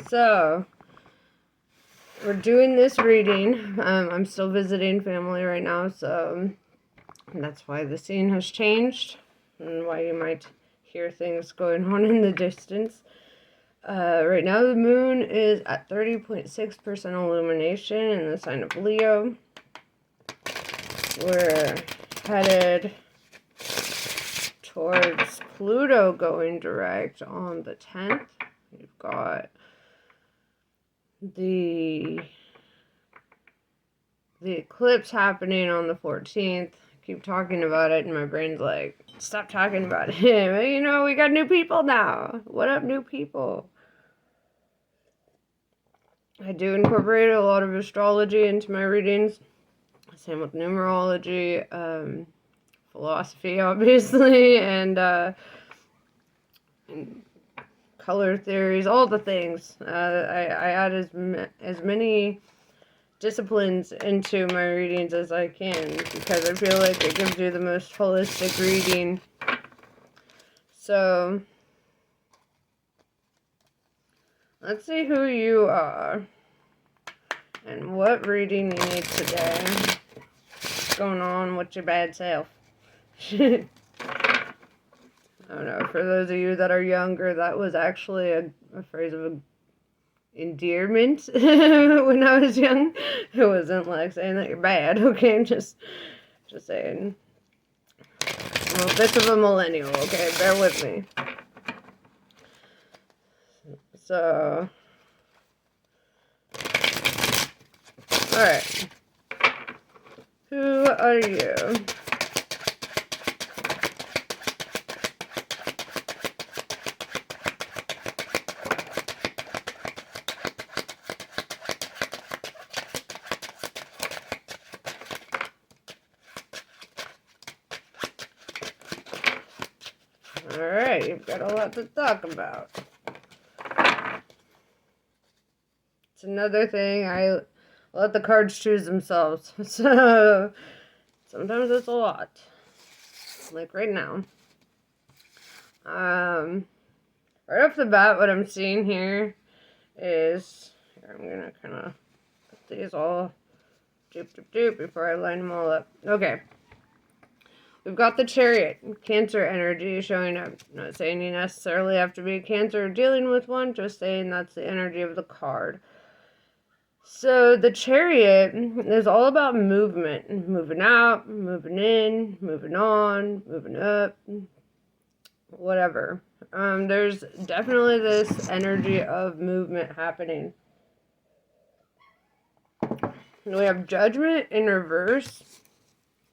So, we're doing this reading. I'm still visiting family right now, so that's why the scene has changed and why you might hear things going on in the distance. Right now, the moon is at 30.6% illumination in the sign of Leo. We're headed towards Pluto going direct on the 10th. We've got the eclipse happening on the 14th. I keep talking about it and my brain's like, stop talking about it. You know, we got new people now. What up, new people? I do incorporate a lot of astrology into my readings. Same with numerology, philosophy, obviously, and color theories, all the things. I add as many disciplines into my readings as I can because I feel like it gives you the most holistic reading. So, let's see who you are and what reading you need today. What's going on with your bad self? I don't know, for those of you that are younger, that was actually a phrase of endearment when I was young. It wasn't like saying that you're bad, okay? Just saying. I'm a bit of a millennial, okay? Bear with me. So, alright. Who are you? Alright, you've got a lot to talk about. It's another thing, I let the cards choose themselves. So, sometimes it's a lot. Like right now. Right off the bat, what I'm seeing here is, here, I'm gonna kind of put these all doop before I line them all up. Okay. We've got the Chariot, Cancer energy showing up. Not saying you necessarily have to be a Cancer dealing with one, just saying that's the energy of the card. So the Chariot is all about movement. Moving out, moving in, moving on, moving up, whatever. There's definitely this energy of movement happening. We have Judgment in reverse.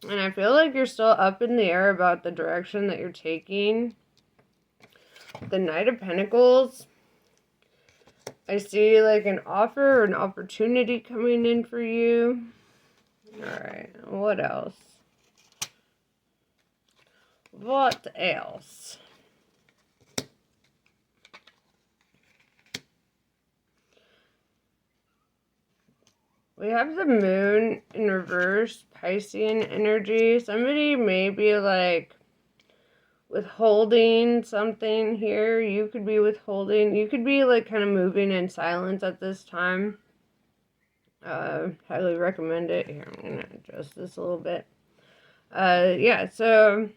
And I feel like you're still up in the air about the direction that you're taking. The Knight of Pentacles. I see like an offer or an opportunity coming in for you. Alright, what else? What else? We have the Moon in reverse, Piscean energy. Somebody may be like withholding something here. You could be withholding. You could be like kind of moving in silence at this time. Highly recommend it. Here, I'm going to adjust this a little bit. Yeah, so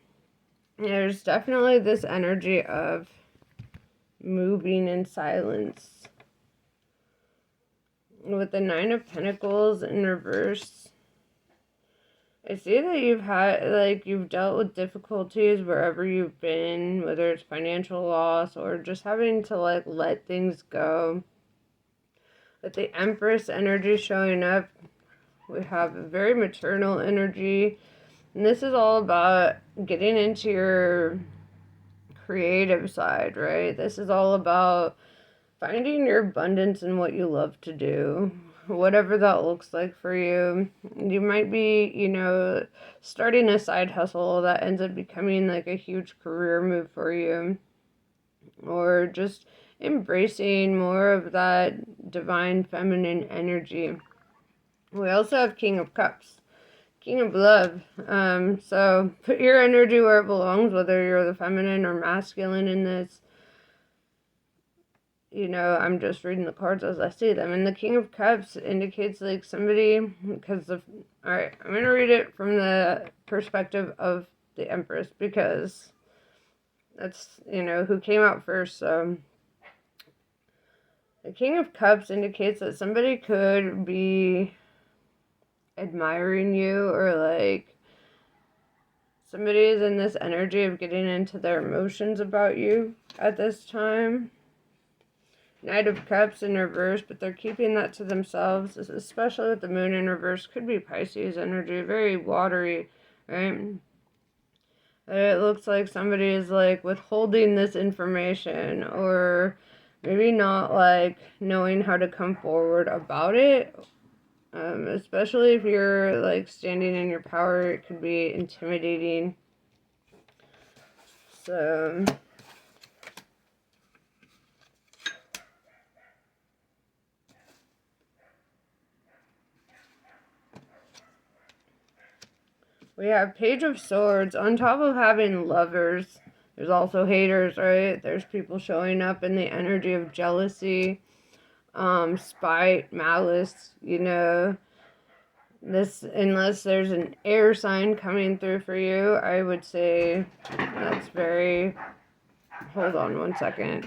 there's definitely this energy of moving in silence. With the Nine of Pentacles in reverse, I see that you've dealt with difficulties wherever you've been, whether it's financial loss or just having to like let things go. With the Empress energy showing up, we have a very maternal energy. And this is all about getting into your creative side, right? This is all about finding your abundance in what you love to do, whatever that looks like for you. You might be, starting a side hustle that ends up becoming like a huge career move for you, or just embracing more of that divine feminine energy. We also have King of Cups, King of Love. So put your energy where it belongs, whether you're the feminine or masculine in this. I'm just reading the cards as I see them. And the King of Cups indicates like somebody, all right, I'm going to read it from the perspective of the Empress because that's, who came out first. So the King of Cups indicates that somebody could be admiring you, or like somebody is in this energy of getting into their emotions about you at this time. Knight of Cups in reverse, but they're keeping that to themselves, especially with the moon in reverse. Could be Pisces energy, very watery, right? It looks like somebody is like withholding this information, or maybe not like knowing how to come forward about it. Especially if you're like standing in your power, it could be intimidating. So we have Page of Swords. On top of having lovers, there's also haters, right? There's people showing up in the energy of jealousy, spite, malice, This, unless there's an air sign coming through for you, I would say that's very... Hold on one second.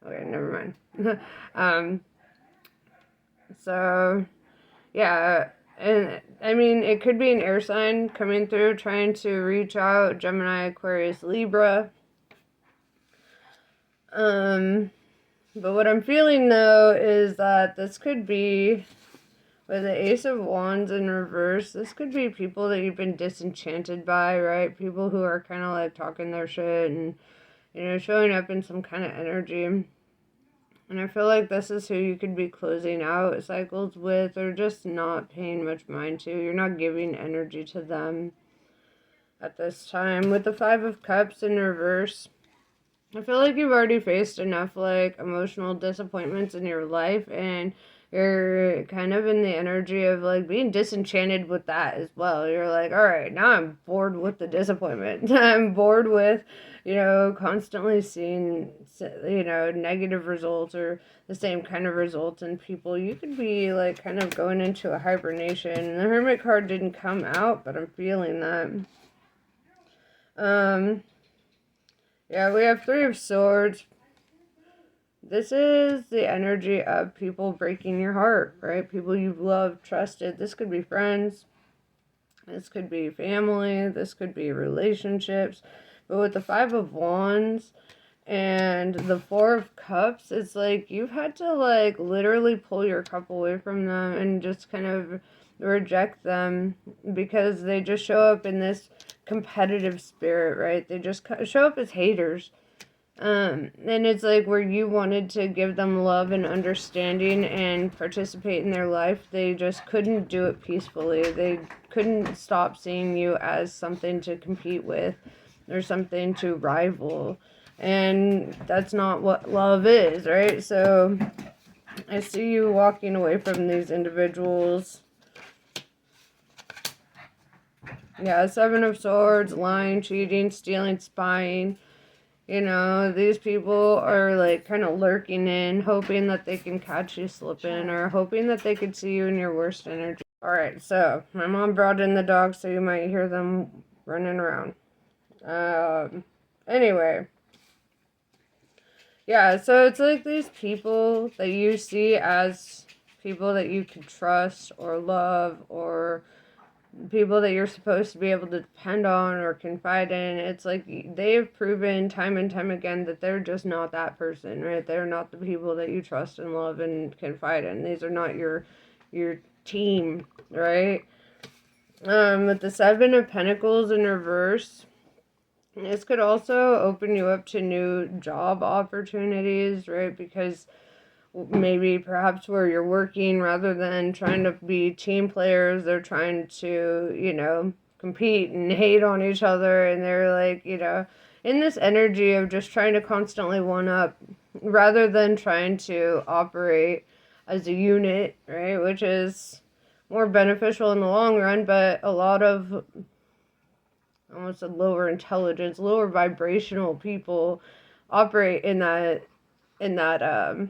Okay, never mind. So, yeah, and I mean, it could be an air sign coming through, trying to reach out, Gemini, Aquarius, Libra. But what I'm feeling, though, is that this could be, with the Ace of Wands in reverse, this could be people that you've been disenchanted by, right? People who are kind of like talking their shit and, showing up in some kind of energy. And I feel like this is who you could be closing out cycles with, or just not paying much mind to. You're not giving energy to them at this time. With the Five of Cups in reverse, I feel like you've already faced enough like emotional disappointments in your life, and you're kind of in the energy of like being disenchanted with that as well. You're like, all right, now I'm bored with the disappointment. I'm bored with, constantly seeing, negative results or the same kind of results in people. You could be like kind of going into a hibernation. The Hermit card didn't come out, but I'm feeling that. Yeah, we have Three of Swords. This is the energy of people breaking your heart, right? People you've loved, trusted. This could be friends. This could be family. This could be relationships. But with the Five of Wands and the Four of Cups, it's like you've had to like literally pull your cup away from them and just kind of reject them because they just show up in this competitive spirit, right? They just show up as haters. And it's like where you wanted to give them love and understanding and participate in their life, they just couldn't do it peacefully. They couldn't stop seeing you as something to compete with or something to rival. And that's not what love is, right? So I see you walking away from these individuals. Yeah, Seven of Swords, lying, cheating, stealing, spying. These people are like kind of lurking in, hoping that they can catch you slipping, or hoping that they could see you in your worst energy. Alright, so my mom brought in the dogs, so you might hear them running around. Anyway. Yeah, so it's like these people that you see as people that you can trust or love, or people that you're supposed to be able to depend on or confide in. It's like they've proven time and time again that they're just not that person, right? They're not the people that you trust and love and confide in. These are not your team, right? With the Seven of Pentacles in reverse, this could also open you up to new job opportunities, right? Because maybe perhaps where you're working, rather than trying to be team players, they're trying to, compete and hate on each other. And they're like, in this energy of just trying to constantly one up rather than trying to operate as a unit, right? Which is more beneficial in the long run, but a lot of almost a lower intelligence, lower vibrational people operate in that in that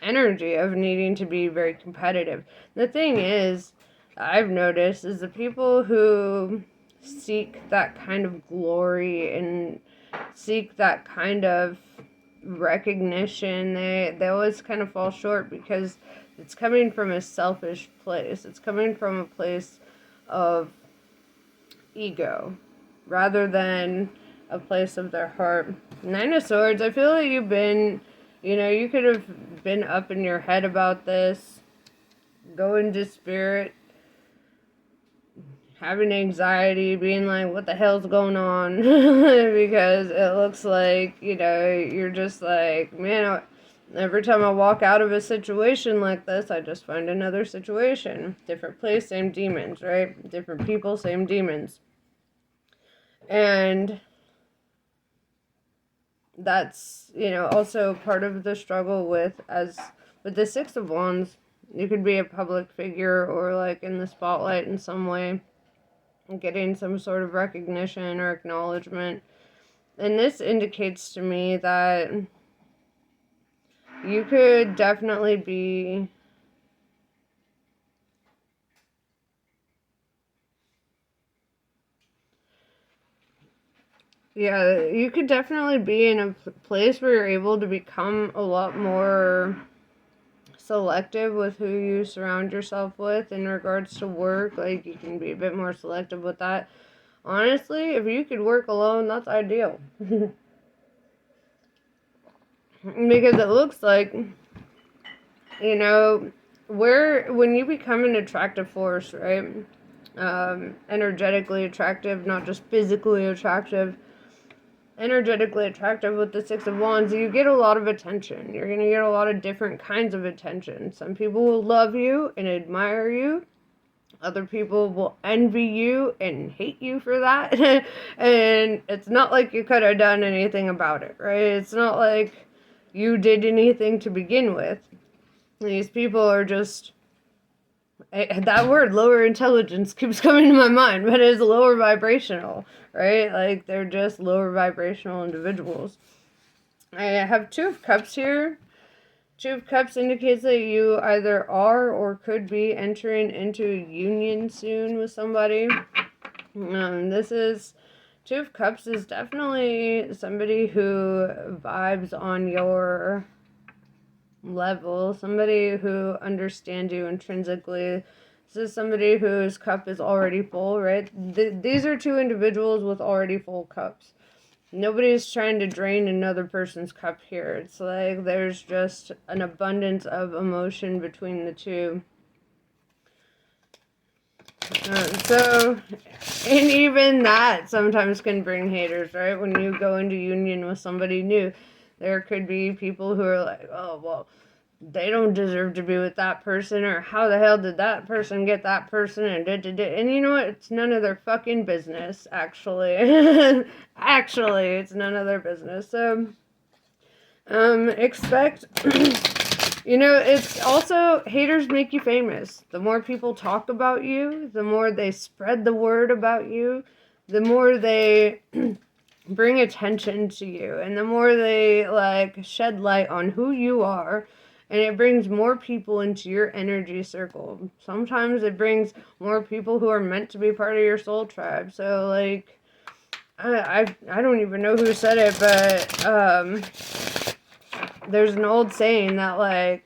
energy of needing to be very competitive. The thing is, I've noticed, is the people who seek that kind of glory and seek that kind of recognition, they always kind of fall short because it's coming from a selfish place. It's coming from a place of ego rather than a place of their heart. Nine of Swords, I feel like you've been, you could have been up in your head about this, going to spirit, having anxiety, being like, what the hell's going on? Because it looks like, you're just like, man, every time I walk out of a situation like this, I just find another situation. Different place, same demons, right? Different people, same demons. And that's, also part of the struggle with the Six of Wands. You could be a public figure or like in the spotlight in some way, getting some sort of recognition or acknowledgement. And this indicates to me that you could definitely be you could definitely be in a place where you're able to become a lot more selective with who you surround yourself with in regards to work. Like, you can be a bit more selective with that. Honestly, if you could work alone, that's ideal. Because it looks like, when you become an attractive force, right? Energetically attractive, not just physically attractive, energetically attractive with the Six of Wands, you get a lot of attention. You're going to get a lot of different kinds of attention. Some people will love you and admire you. Other people will envy you and hate you for that. And it's not like you could have done anything about it, right? It's not like you did anything to begin with. These people are just... that word, lower intelligence, keeps coming to my mind, but it's lower vibrational, right? Like, they're just lower vibrational individuals. I have Two of Cups here. Two of Cups indicates that you either are or could be entering into a union soon with somebody. Two of Cups is definitely somebody who vibes on your level, somebody who understands you intrinsically. This is somebody whose cup is already full, right? These are two individuals with already full cups. Nobody's trying to drain another person's cup here. It's like there's just an abundance of emotion between the two. And even that sometimes can bring haters, right? When you go into union with somebody new, there could be people who are like, oh, well, they don't deserve to be with that person, or how the hell did that person get that person, and and you know what? It's none of their fucking business, actually. Actually, it's none of their business. So, expect... it's also, haters make you famous. The more people talk about you, the more they spread the word about you, the more they bring attention to you, and the more they, like, shed light on who you are, and it brings more people into your energy circle. Sometimes it brings more people who are meant to be part of your soul tribe. So, like, I don't even know who said it, but, there's an old saying that, like,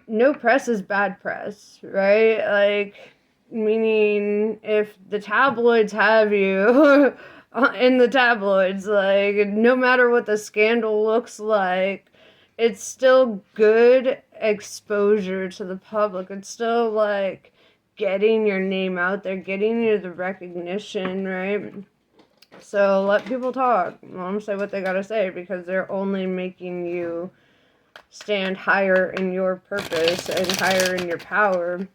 no press is bad press, right? Like, meaning if the tabloids have you in the tabloids, like, no matter what the scandal looks like, it's still good exposure to the public. It's still, like, getting your name out there, getting you the recognition, right? So let people talk. Let them say what they gotta say, because they're only making you stand higher in your purpose and higher in your power.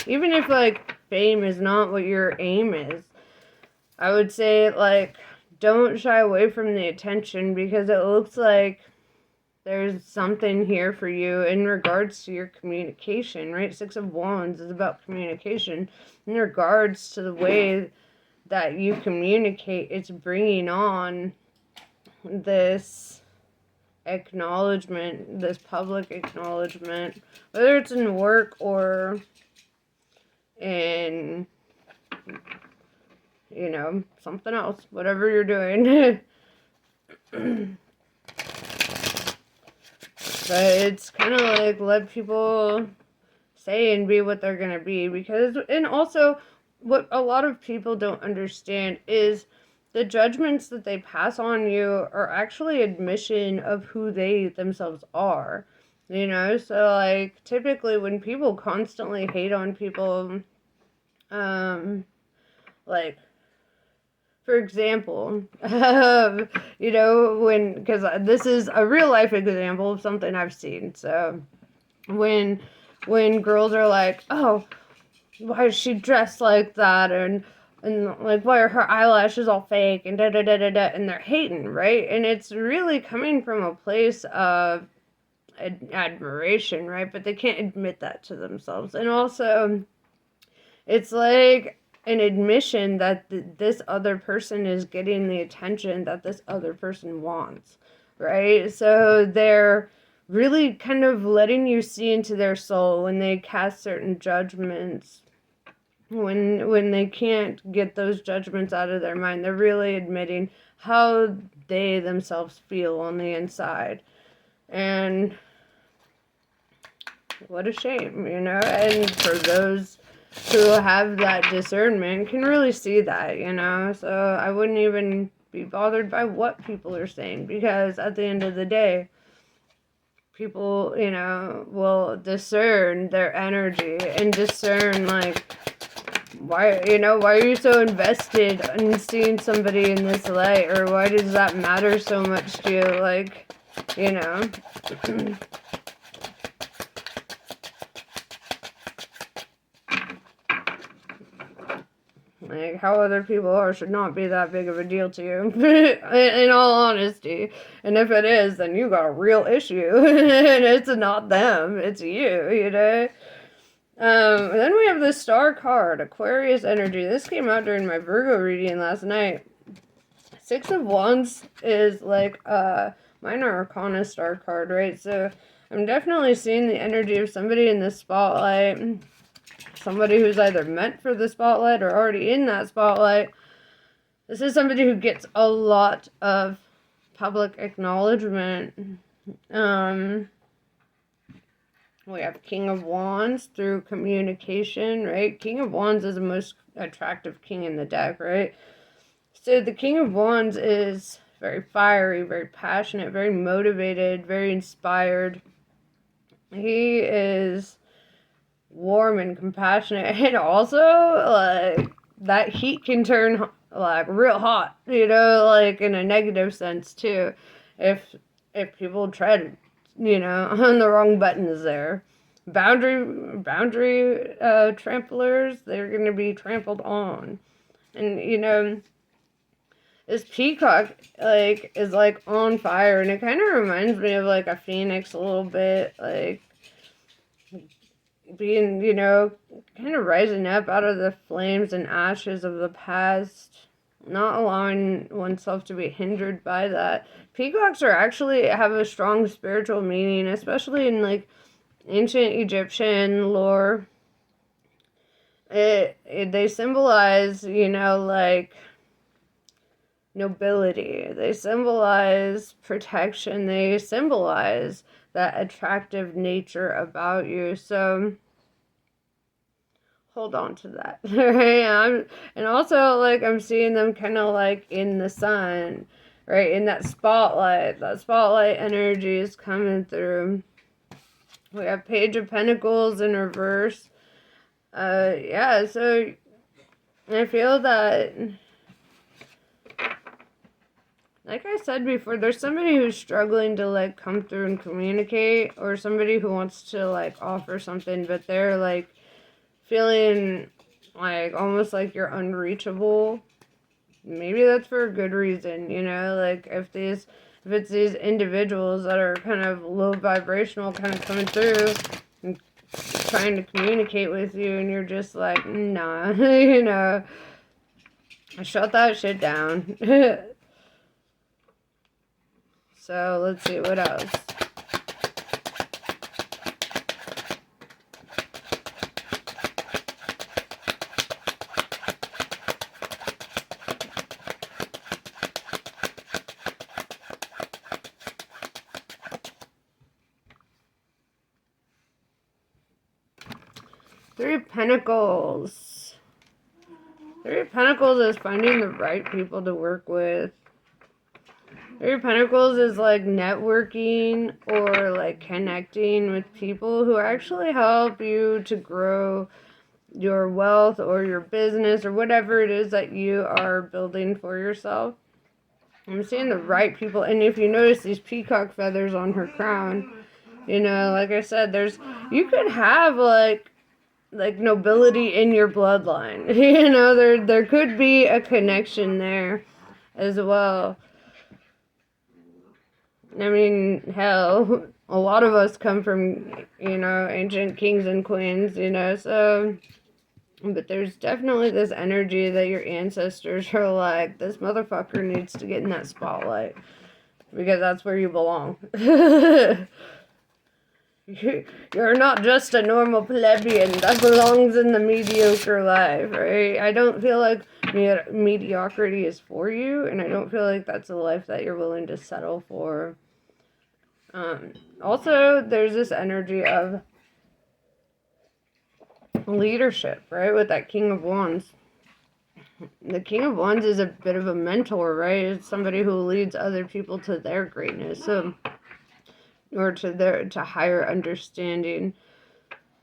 Even if, like, fame is not what your aim is, I would say, like, don't shy away from the attention, because it looks like there's something here for you in regards to your communication, right? Six of Wands is about communication. In regards to the way that you communicate, it's bringing on this acknowledgement, this public acknowledgement, whether it's in work or in, something else, whatever you're doing. But it's kind of like let people say and be what they're going to be. And also, what a lot of people don't understand is the judgments that they pass on you are actually admission of who they themselves are. So like typically when people constantly hate on people, like, for example, because this is a real life example of something I've seen. So when girls are like, oh, why is she dressed like that? And like, why are her eyelashes all fake? And da da da da da. And they're hating, right? And it's really coming from a place of admiration, right? But they can't admit that to themselves. And also, it's like an admission that this other person is getting the attention that this other person wants, right? So they're really kind of letting you see into their soul when they cast certain judgments. When they can't get those judgments out of their mind, they're really admitting how they themselves feel on the inside. And what a shame, and for those who have that discernment can really see that, so I wouldn't even be bothered by what people are saying, because at the end of the day, people, will discern their energy and discern, like, why are you so invested in seeing somebody in this light, or why does that matter so much to you, like, Like, how other people are should not be that big of a deal to you, in all honesty. And if it is, then you got a real issue. And it's not them, it's you, Then we have the Star card, Aquarius energy. This came out during my Virgo reading last night. Six of Wands is like a minor arcana star card, right? So I'm definitely seeing the energy of somebody in the spotlight. Somebody who's either meant for the spotlight or already in that spotlight. This is somebody who gets a lot of public acknowledgement. We have King of Wands through communication, right? King of Wands is the most attractive king in the deck, right? So the King of Wands is very fiery, very passionate, very motivated, very inspired. He is warm and compassionate, and also like that heat can turn like real hot, like in a negative sense too, if people tread on the wrong buttons there. Boundary tramplers, they're going to be trampled on. And this peacock like is like on fire, and it kind of reminds me of like a phoenix a little bit, like being, kind of rising up out of the flames and ashes of the past, not allowing oneself to be hindered by that. Peacocks have a strong spiritual meaning, especially in like ancient Egyptian lore. They symbolize, like nobility. They symbolize protection. They symbolize that attractive nature about you. So hold on to that. Right? And also, like, I'm seeing them kind of like in the sun, right? In that spotlight. That spotlight energy is coming through. We have Page of Pentacles in reverse. Yeah, so I feel that, like I said before, there's somebody who's struggling to, like, come through and communicate, or somebody who wants to, like, offer something, but they're, like, feeling, like, almost like you're unreachable. Maybe that's for a good reason, like, if it's these individuals that are kind of low vibrational, kind of coming through and trying to communicate with you, and you're just like, nah, shut that shit down. So let's see what else. Three of Pentacles. Three of Pentacles is finding the right people to work with. Three of Pentacles is like networking or like connecting with people who actually help you to grow your wealth or your business or whatever it is that you are building for yourself. I'm seeing the right people. And if you notice these peacock feathers on her crown, you know, like I said, you could have like nobility in your bloodline. You know, there could be a connection there as well. I mean, hell, a lot of us come from, you know, ancient kings and queens, you know, so, but there's definitely this energy that your ancestors are like, this motherfucker needs to get in that spotlight, because that's where you belong. You're not just a normal plebeian that belongs in the mediocre life, right? I don't feel like mediocrity is for you, and I don't feel like that's a life that you're willing to settle for. Also, there's this energy of leadership, right? With that King of Wands. The King of Wands is a bit of a mentor, right? It's somebody who leads other people to their greatness, so, or to higher understanding,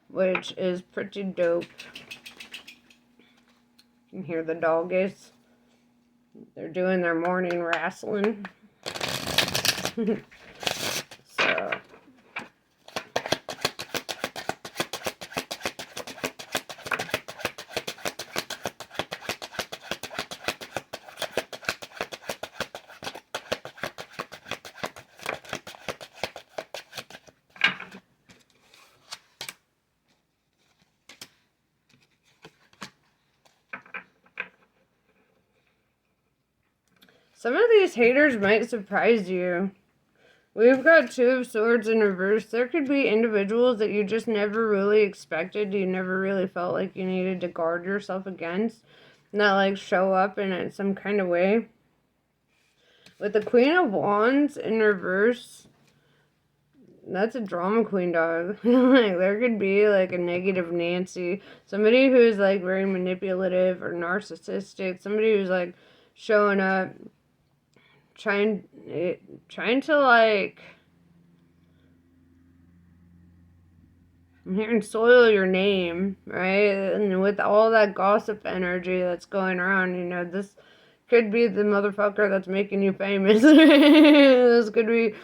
which is pretty dope. You can hear the doggies. They're doing their morning wrestling. So, some of these haters might surprise you. We've got Two of Swords in reverse. There could be individuals that you just never really expected. You never really felt like you needed to guard yourself against. That like show up in some kind of way. With the Queen of Wands in reverse, that's a drama queen, dog. Like, there could be like a negative Nancy. Somebody who's like very manipulative or narcissistic. Somebody who's like showing up trying to like, I'm hearing soil your name, right? And with all that gossip energy that's going around, you know, this could be the motherfucker that's making you famous. This could be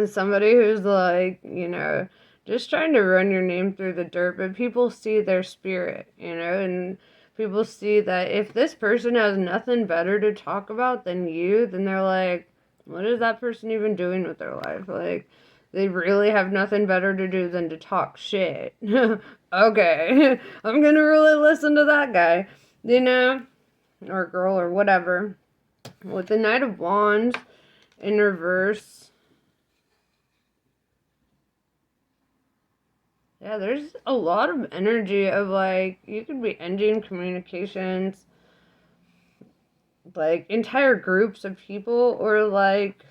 somebody who's like, you know, just trying to run your name through the dirt, but people see their spirit, you know, and people see that if this person has nothing better to talk about than you, then they're like, what is that person even doing with their life? Like, they really have nothing better to do than to talk shit. Okay, I'm gonna really listen to that guy, you know, or girl, or whatever. With the Knight of Wands in reverse, yeah, there's a lot of energy of like, you could be ending communications, like entire groups of people, or like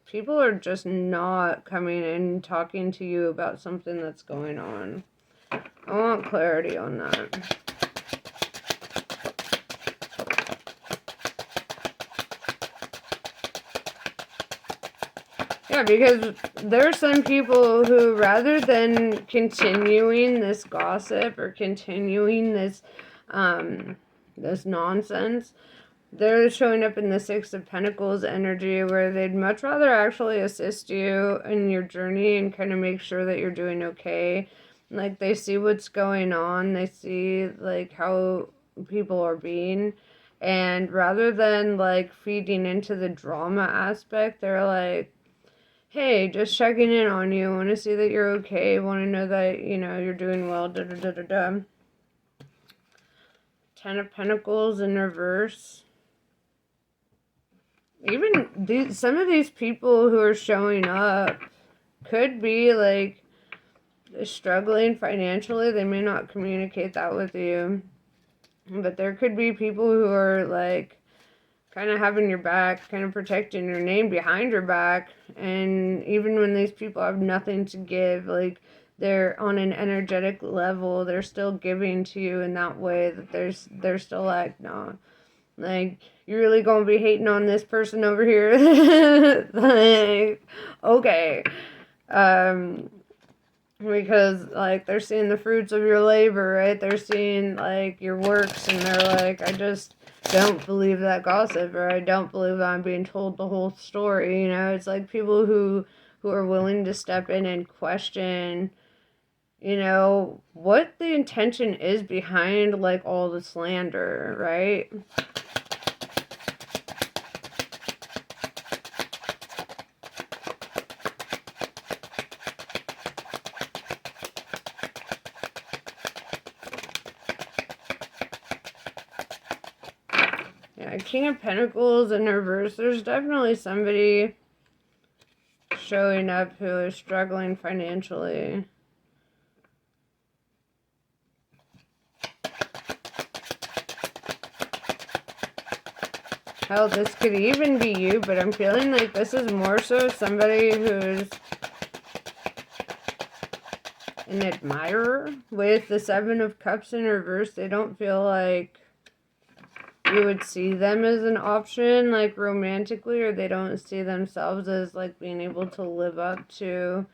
people are just not coming and talking to you about something that's going on. I want clarity on that. Yeah, because there are some people who, rather than continuing this gossip or continuing this this nonsense, they're showing up in the Six of Pentacles energy, where they'd much rather actually assist you in your journey and kind of make sure that you're doing okay. Like, they see what's going on, they see like how people are being, and rather than like feeding into the drama aspect, they're like, hey, just checking in on you. Want to see that you're okay. Want to know that, you know, you're doing well. Da da da da da. Ten of Pentacles in reverse. even some of these people who are showing up could be like struggling financially. They may not communicate that with you, but there could be people who are like kind of having your back, kind of protecting your name behind your back. And even when these people have nothing to give, like they're on an energetic level, they're still giving to you in that way that they're still like, no, like you're really gonna be hating on this person over here. Like, okay. Um, because like they're seeing the fruits of your labor, right? They're seeing like your works, and they're like, I just don't believe that gossip, or I don't believe that I'm being told the whole story. You know, it's like people who are willing to step in and question, you know, what the intention is behind like all the slander, right? Yeah, King of Pentacles in reverse. There's definitely somebody showing up who is struggling financially. Hell, this could even be you, but I'm feeling like this is more so somebody who's an admirer. With the Seven of Cups in reverse, they don't feel like you would see them as an option, like romantically, or they don't see themselves as like being able to live up to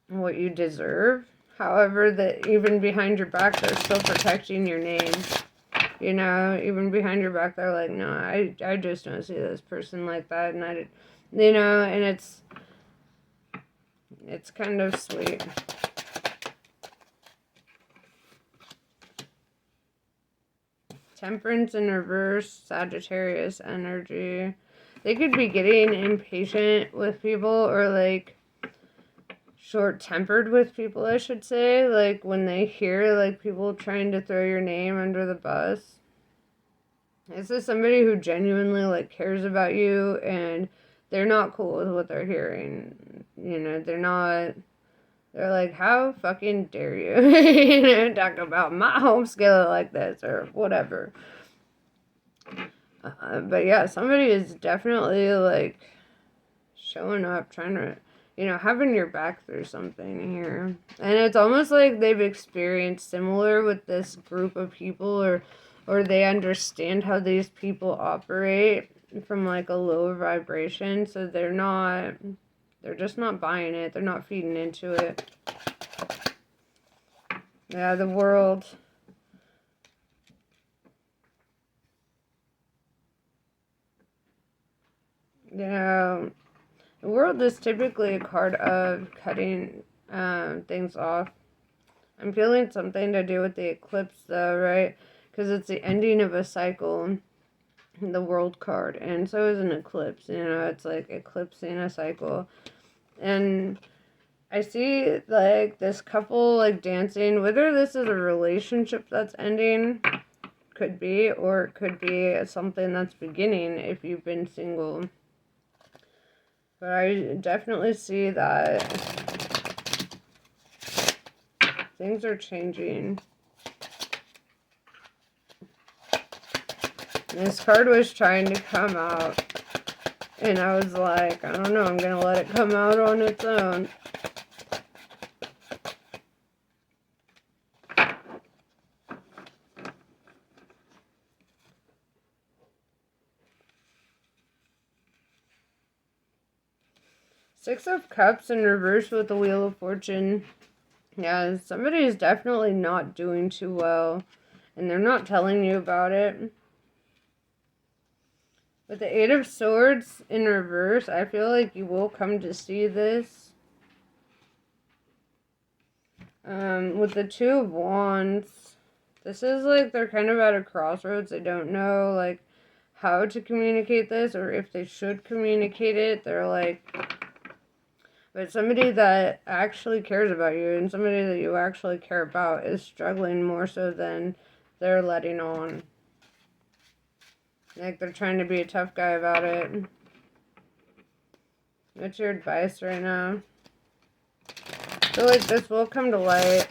what you deserve. However, that even behind your back, they're still protecting your name. You know, even behind your back, they're like, no, I just don't see this person like that. And you know, and it's kind of sweet. Temperance in reverse, Sagittarius energy. They could be getting impatient with people, or like short-tempered with people, I should say. Like when they hear like people trying to throw your name under the bus. This is somebody who genuinely like cares about you, and they're not cool with what they're hearing. You know, they're like, how fucking dare you, you know, talk about my home skillet like this or whatever. But yeah, somebody is definitely like showing up, trying to, you know, having your back through something here. And it's almost like they've experienced similar with this group of people, or they understand how these people operate from like a lower vibration, so they're just not buying it. They're not feeding into it. Yeah, the World. Yeah, the World is typically a card of cutting things off. I'm feeling something to do with the eclipse though, right? Because it's the ending of a cycle, the World card, and so is an eclipse. You know, it's like eclipsing a cycle. And I see like this couple like dancing, whether this is a relationship that's ending, could be, or it could be something that's beginning if you've been single. But I definitely see that things are changing. This card was trying to come out, and I was like, I don't know, I'm going to let it come out on its own. Six of Cups in reverse with the Wheel of Fortune. Yeah, somebody is definitely not doing too well, and they're not telling you about it. With the Eight of Swords in reverse, I feel like you will come to see this. With the Two of Wands, this is like they're kind of at a crossroads. They don't know like how to communicate this, or if they should communicate it. They're like, but somebody that actually cares about you, and somebody that you actually care about, is struggling more so than they're letting on. Like they're trying to be a tough guy about it. What's your advice right now? I feel like this will come to light.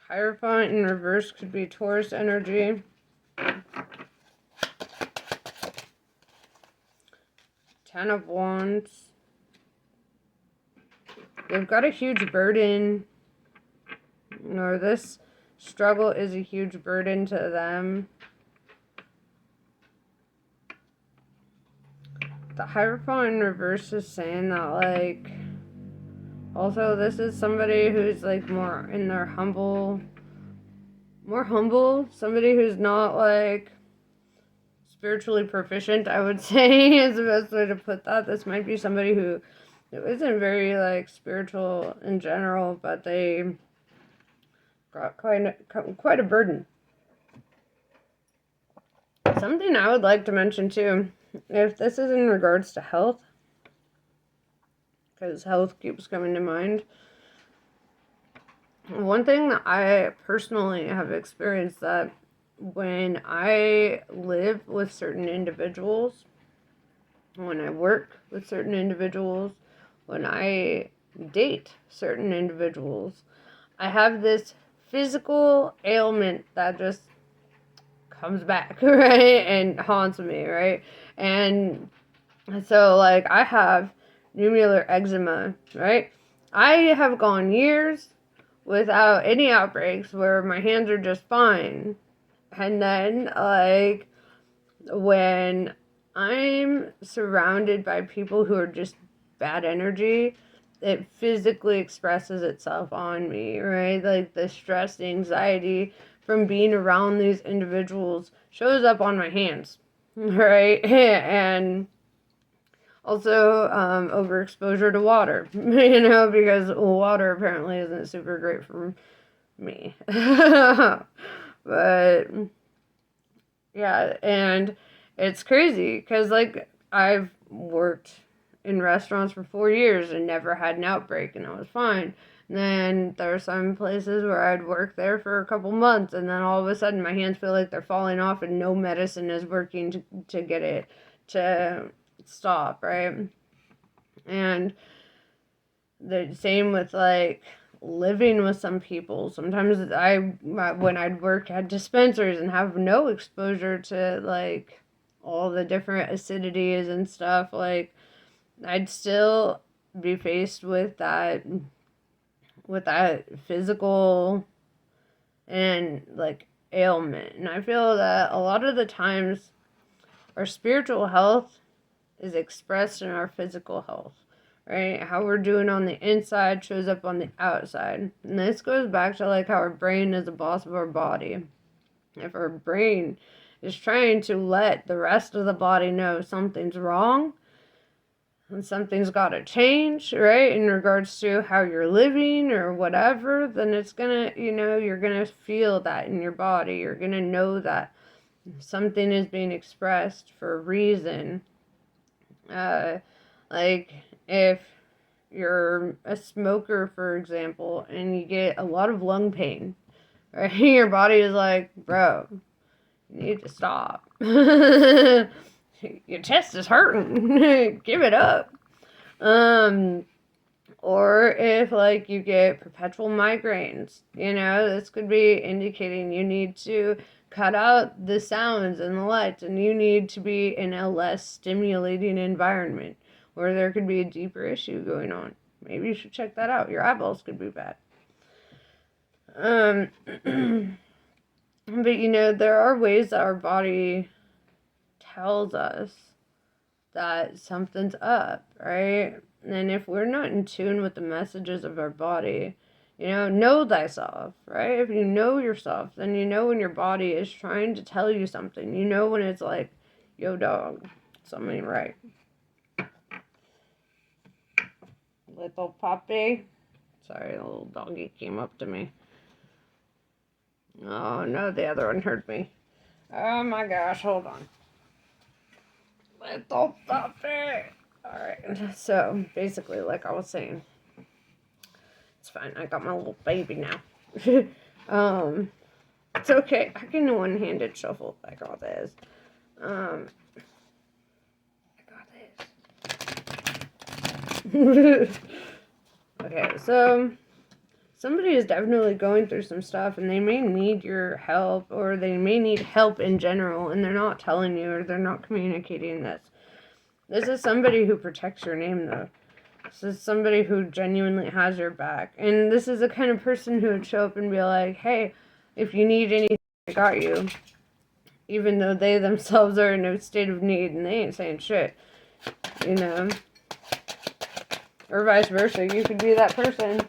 Hierophant in reverse could be Taurus energy. Ten of Wands. They've got a huge burden. Or this struggle is a huge burden to them. The Hierophant in reverse is saying that, like, also this is somebody who's, like, more in their more humble. Somebody who's not, like, spiritually proficient, I would say, is the best way to put that. This might be somebody who isn't very, like, spiritual in general, but they got quite a burden. Something I would like to mention too, if this is in regards to health, because health keeps coming to mind. One thing that I personally have experienced, that when I live with certain individuals, when I work with certain individuals, when I date certain individuals, I have this physical ailment that just comes back, right? And haunts me, right? And so, like, I have nummular eczema, right? I have gone years without any outbreaks where my hands are just fine. And then, like, when I'm surrounded by people who are just bad energy, it physically expresses itself on me, right? Like the stress, the anxiety from being around these individuals shows up on my hands, right? And also overexposure to water, because water apparently isn't super great for me. But yeah, and it's crazy because, like, I've worked in restaurants for 4 years and never had an outbreak, and I was fine. And then there are some places where I'd work there for a couple months, and then all of a sudden my hands feel like they're falling off, and no medicine is working to get it to stop, right? And the same with, like, living with some people. Sometimes when I'd work at dispensaries and have no exposure to, like, all the different acidities and stuff, like, I'd still be faced with that physical and, like, ailment. And I feel that a lot of the times our spiritual health is expressed in our physical health, right? How we're doing on the inside shows up on the outside. And this goes back to, like, how our brain is the boss of our body. If our brain is trying to let the rest of the body know something's wrong and something's got to change, right, in regards to how you're living or whatever, then it's gonna, you're gonna feel that in your body. You're gonna know that something is being expressed for a reason. Like, if you're a smoker, for example, and you get a lot of lung pain, right? Your body is like, bro, you need to stop. Your chest is hurting. Give it up. Or if, like, you get perpetual migraines, this could be indicating you need to cut out the sounds and the lights, and you need to be in a less stimulating environment where there could be a deeper issue going on. Maybe you should check that out. Your eyeballs could be bad. But there are ways that our body tells us that something's up, right? And if we're not in tune with the messages of our body, know thyself, right? If you know yourself, then you know when your body is trying to tell you something. You know when it's like, yo, dog, something ain't right. Little puppy. Sorry, the little doggy came up to me. Oh no, the other one heard me. Oh my gosh, hold on. Don't stop it. Alright, so basically, like I was saying, it's fine. I got my little baby now. It's okay. I can one-handed shuffle. I got this. I got this. Okay, so somebody is definitely going through some stuff and they may need your help, or they may need help in general, and they're not telling you, or they're not communicating this. This is somebody who protects your name, though. This is somebody who genuinely has your back. And this is the kind of person who would show up and be like, hey, if you need anything, I got you. Even though they themselves are in no state of need and they ain't saying shit. You know? Or vice versa. You could be that person.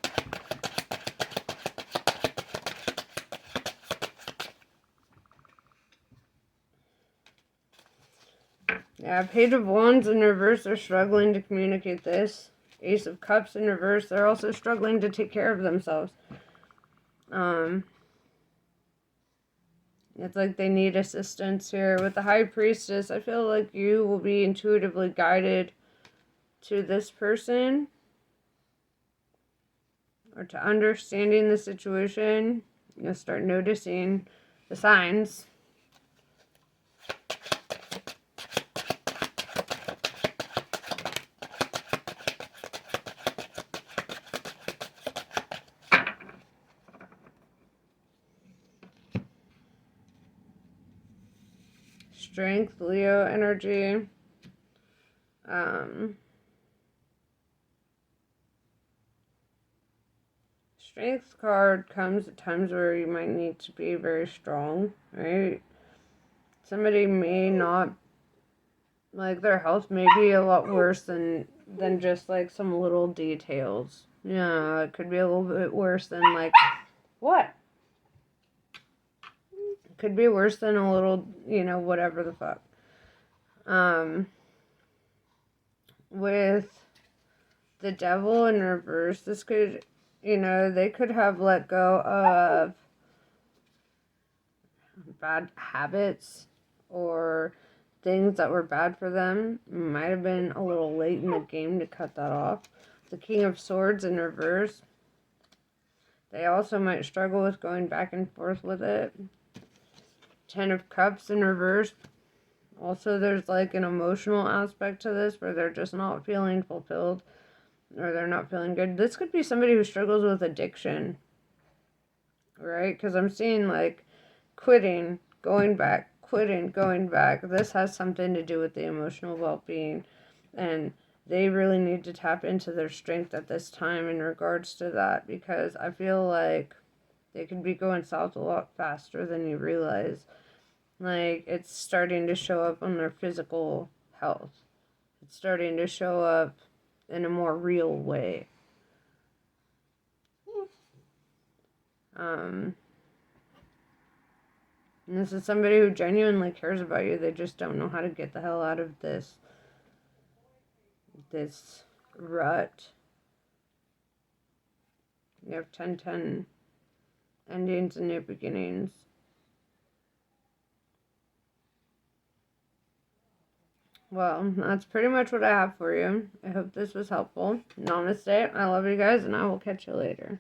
Yeah, Page of Wands in reverse are struggling to communicate this. Ace of Cups in reverse, they're also struggling to take care of themselves. It's like they need assistance here. With the High Priestess, I feel like you will be intuitively guided to this person, or to understanding the situation. You'll start noticing the signs. Strength, Leo energy. Strength card comes at times where you might need to be very strong, right? Somebody may not, like, their health may be a lot worse than just, like, some little details. Yeah, it could be a little bit worse than, like, what? It could be worse than a little, you know, whatever the fuck. With the Devil in reverse, this could, you know, they could have let go of bad habits or things that were bad for them. Might have been a little late in the game to cut that off. The King of Swords in reverse, they also might struggle with going back and forth with it. Ten of Cups in reverse. Also, there's like an emotional aspect to this where they're just not feeling fulfilled, or they're not feeling good. This could be somebody who struggles with addiction, right? Because I'm seeing like quitting, going back, quitting, going back. This has something to do with the emotional well-being, and they really need to tap into their strength at this time in regards to that, because I feel like they could be going south a lot faster than you realize. Like, it's starting to show up on their physical health. It's starting to show up in a more real way. And this is somebody who genuinely cares about you. They just don't know how to get the hell out of this rut. You have 10-10 endings and new beginnings. Well, that's pretty much what I have for you. I hope this was helpful. Namaste. I love you guys, and I will catch you later.